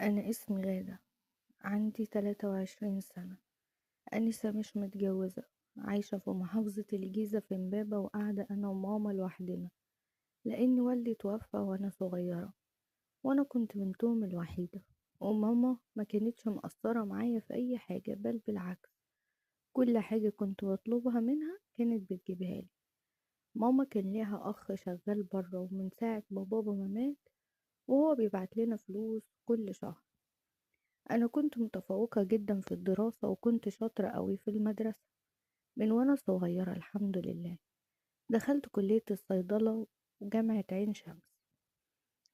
أنا اسمي غادة، عندي 23 سنة. أنسة مش متجوزة، عايشة في محافظة الجيزة في إمبابة، وقاعدة أنا وماما لوحدنا لأن والدي توفى وأنا صغيرة، وأنا كنت بنتهم الوحيدة. وماما ما كانتش مقصرة معايا في أي حاجة، بل بالعكس، كل حاجة كنت بطلبها منها كانت بتجيبها لي. ماما كان ليها أخ شغال برا، ومن ساعة ما بابا ما مات وهو بيبعت لنا فلوس كل شهر. أنا كنت متفوقة جدا في الدراسة، وكنت شاطرة قوي في المدرسة من وأنا صغيرة الحمد لله. دخلت كلية الصيدلة وجامعة عين شمس،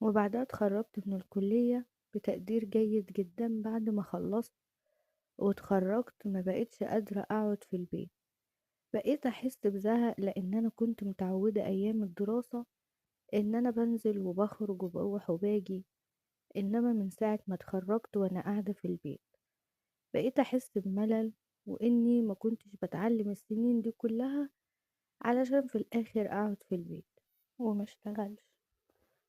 وبعدها اتخرجت من الكلية بتقدير جيد جدا. بعد ما خلصت واتخرجت ما بقيتش قادرة أقعد في البيت، بقيت أحس بزهق، لأن أنا كنت متعودة أيام الدراسة إن أنا بنزل وبخرج وبروح وباجي، إنما من ساعة ما اتخرجت وأنا قاعدة في البيت بقيت أحس بملل، وإني ما كنتش بتعلم السنين دي كلها علشان في الآخر أقعد في البيت وما اشتغلش.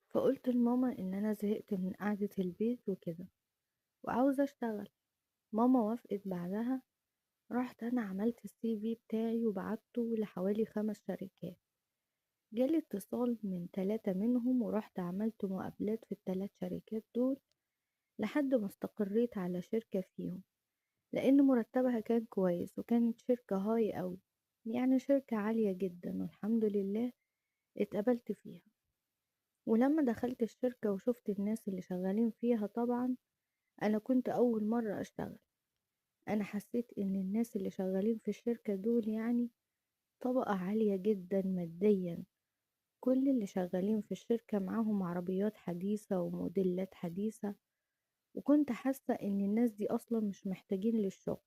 فقلت لماما إن أنا زهقت من قعدة البيت وكده وعاوزة أشتغل. ماما وافقت. بعدها رحت أنا عملت السي في بتاعي وبعته لحوالي 5 شركات. جالي اتصال من 3 منهم، ورحت عملت مقابلات في ال3 شركات دول لحد ما استقريت على شركة فيهم، لأن مرتبها كان كويس، وكانت شركة هاي أوي، يعني شركة عالية جدا، والحمد لله اتقبلت فيها. ولما دخلت الشركة وشفت الناس اللي شغالين فيها، طبعا أنا كنت أول مرة أشتغل. أنا حسيت إن الناس اللي شغالين في الشركة دول يعني طبقة عالية جدا ماديا. كل اللي شغالين في الشركة معاهم عربيات حديثة وموديلات حديثة، وكنت حاسة إن الناس دي أصلا مش محتاجين للشغل،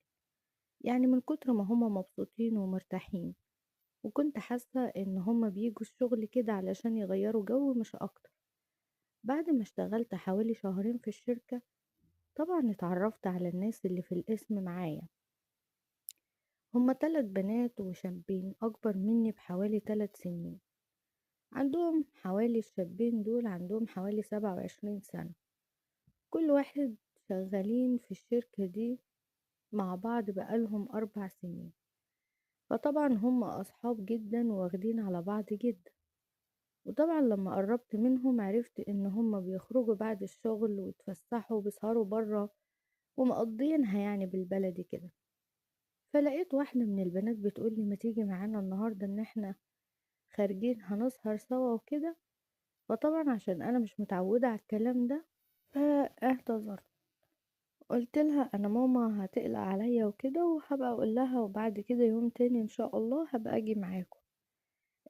يعني من كتر ما هما مبسوطين ومرتاحين. وكنت حاسة ان هما بيجوا الشغل كده علشان يغيروا جو مش اكتر. بعد ما اشتغلت حوالي شهرين في الشركة، طبعا اتعرفت على الناس اللي في القسم معايا. هما 3 بنات وشابين اكبر مني بحوالي 3 سنين. عندهم حوالي الشابين دول عندهم حوالي 27 سنة. كل واحد شغالين في الشركة دي مع بعض بقالهم 4 سنين. فطبعا هم أصحاب جدا واخدين على بعض جدا. وطبعا لما قربت منهم عرفت ان هم بيخرجوا بعد الشغل ويتفسحوا وبيسهروا برا ومقضينها يعني بالبلدي كده. فلقيت واحدة من البنات بتقولي ما تيجي معانا النهاردة، ان احنا خارجين هنسهر سوا وكده. فطبعا عشان انا مش متعودة على الكلام ده فاعتذرت. قلت لها انا ماما هتقلق عليا وكده، وهبقى اقول لها، وبعد كده يوم تاني ان شاء الله هبقى اجي معاكم.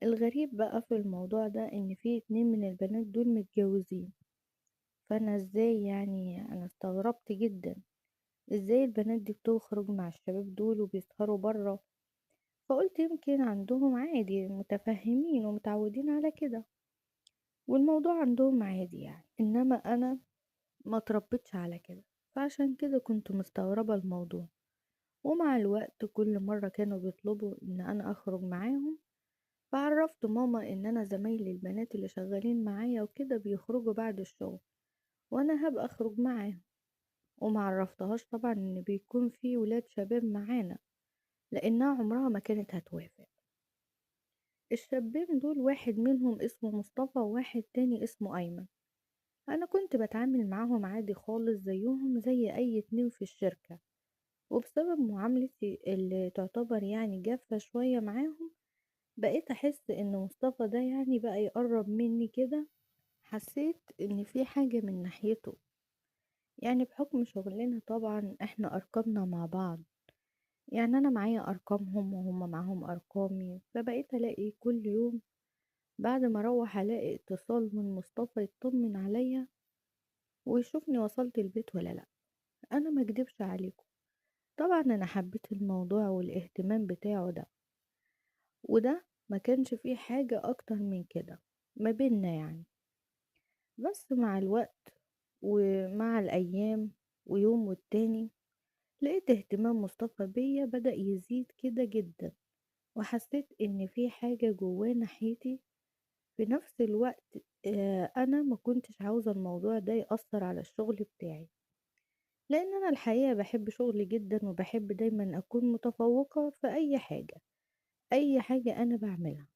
الغريب بقى في الموضوع ده ان في 2 من البنات دول متجوزين. فانا ازاي يعني، انا استغربت جدا ازاي البنات دي بتخرج مع الشباب دول وبيسهروا برا. فقلت يمكن عندهم عادي، متفهمين ومتعودين على كده، والموضوع عندهم عادي يعني، انما انا ما تربيتش على كده. فعشان كده كنت مستغربة الموضوع. ومع الوقت كل مرة كانوا بيطلبوا ان انا اخرج معاهم، فعرفت ماما ان انا زمايلي البنات اللي شغالين معايا وكده بيخرجوا بعد الشغل، وانا هبقى اخرج معاهم. ومعرفتهاش طبعا ان بيكون في ولاد شباب معانا، لانها عمرها ما كانت هتوافق. الشابين دول واحد منهم اسمه مصطفى، وواحد تاني اسمه ايمن. انا كنت بتعامل معاهم عادي خالص زيهم زي اي 2 في الشركة. وبسبب معاملتي اللي تعتبر يعني جافة شوية معاهم، بقيت احس ان مصطفى ده يعني بقى يقرب مني كده. حسيت ان في حاجة من ناحيته، يعني بحكم شغلنا طبعا احنا ارقامنا مع بعض، يعني انا معايا ارقامهم وهم معاهم ارقامي. فبقيت الاقي كل يوم بعد ما اروح الاقي اتصال من مصطفى يطمن عليا ويشوفني وصلت البيت ولا لا. انا ما اكدبش عليكم، طبعا انا حبيت الموضوع والاهتمام بتاعه ده، وده ما كانش فيه حاجة اكتر من كده ما بيننا يعني. بس مع الوقت ومع الايام ويوم والتاني لقيت اهتمام مصطفى بيا بدأ يزيد كده جدا، وحسيت ان في حاجة جواه ناحيتي. في نفس الوقت انا ما كنتش عاوزة الموضوع ده يأثر على الشغل بتاعي. لأن أنا الحقيقة باحب شغلي جدًا وباحب دايمًا أكون متفوقة في أي حاجة، أي حاجة أنا باعملها،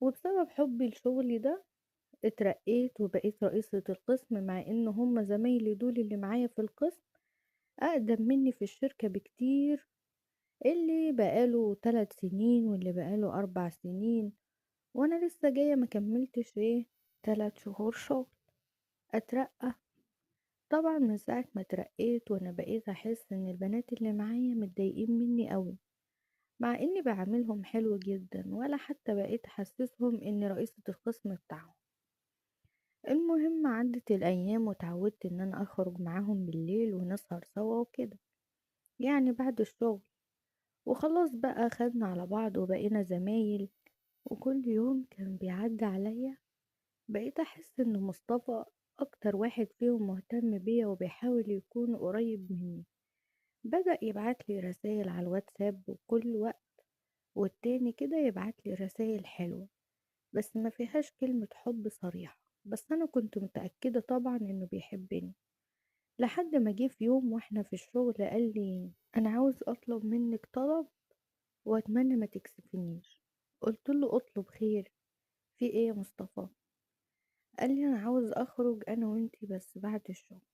وبسبب حبي لشغلي ده اترقيت وبقيت رئيسة القسم، مع إن هُم زمايلي دول اللي معايا في القسم أقدم مني في الشركة بكتير، اللي بقى له 3 سنين واللي بقى له 4 سنين، وأنا لسه جاية ما كمّلتش 3 شهور شغل أترقّى. طبعًا من ساعة ما اترقيت وأنا بقيت أحس إن البنات اللي معايا متضايقين مني أوي، مع إني باعاملهم حلو جدًا ولا حتى بقيت أحسسهم إني رئيسة القسم بتاعهم. المهم عدِّت الأيام واتعودت إن أنا أخرج معاهم بالليل ونسهر سوا وكده، يعني بعد الشغل، وخلاص بقى خدنا على بعض وبقينا زمايل. وكل يوم كان بيعدّي عليَّ بقيت أحس إن مصطفى أكتر واحد فيهم مهتم بيّا وبيحاول يكون قريب مني. بدأ يبعت لي رسايل على الواتساب وكل وقت والتاني كده يبعت لي رسايل حلوة، بس ما فيهاش كلمة حب صريحة، بس أنا كنت متأكدة طبعا إنه بيحبني. لحد ما جه في يوم واحنا في الشغل قال لي أنا عاوز أطلب منك طلب وأتمنى ما تكسفنيش. قلت له أطلب خير، في إيه يا مصطفى؟ قال لي أنا عاوز أخرج أنا وإنتي بس بعد الشغل،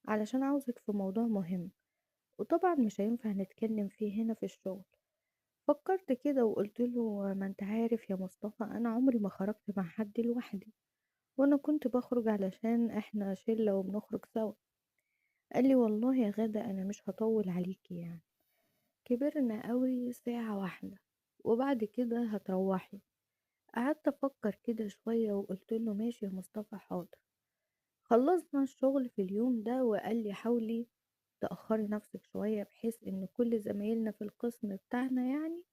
علشان عاوزك في موضوع مهم، وطبعا مش هينفع نتكلم فيه هنا في الشغل. فكرت كده وقلت له ما انت عارف يا مصطفى أنا عمري ما خرجت مع حد لوحدي، وأنا كنت بخرج علشان احنا شلة وبنخرج سوا. قال لي والله يا غادة أنا مش هطول عليكي يعني، كبرنا قوي ساعة واحدة وبعد كده هتروحي. قعدت أفكر كده شوية وقلت له ماشي يا مصطفى حاضر. خلصنا الشغل في اليوم ده وقال لي حاولي تأخري نفسك شوية بحيث إن كل زمايلنا في القسم بتاعنا يعني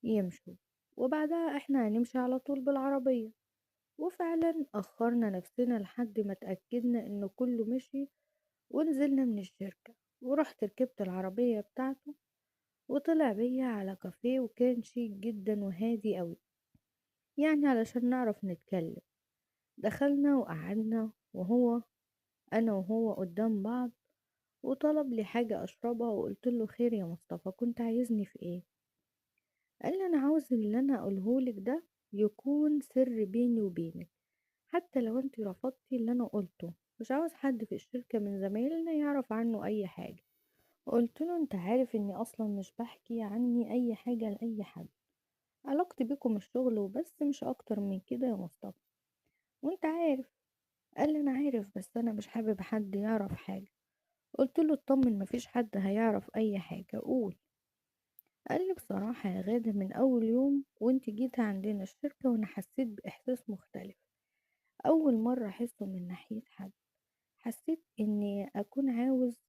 يمشوا، وبعدها احنا هنمشي على طول بالعربية. وفعلا أخرنا نفسنا لحد ما اتأكدنا إن كله مشي، ونزلنا من الشركة ورحت ركبت العربية بتاعته وطلع بيا على كافيه وكان شيك جدا وهادي قوي، يعني علشان نعرف نتكلم. دخلنا وقعدنا أنا وهو قدام بعض، وطلب لي حاجة أشربها وقلت له خير يا مصطفى كنت عايزني في إيه؟ قال لي أنا عاوز اللي أنا أقولهولك ده يكون سر بيني وبينك، حتى لو انتي رفضتي اللي أنا قلته مش عاوز حد في الشركة من زمايلنا يعرف عنه أي حاجة. قلت له انت عارف اني اصلا مش بحكي عني اي حاجة لأي حد، علاقتي بيكم الشغل وبس مش اكتر من كده يا مصطفى، وانت عارف. قال لي انا عارف بس انا مش حابب حد يعرف حاجة. قلت له اطمن مفيش حد هيعرف اي حاجة قول. قال لي بصراحة يا غادة من اول يوم وانت جيت عندنا الشركة وانا حسيت باحساس مختلف، اول مرة احسه من ناحية حد. حسيت اني اكون عاوز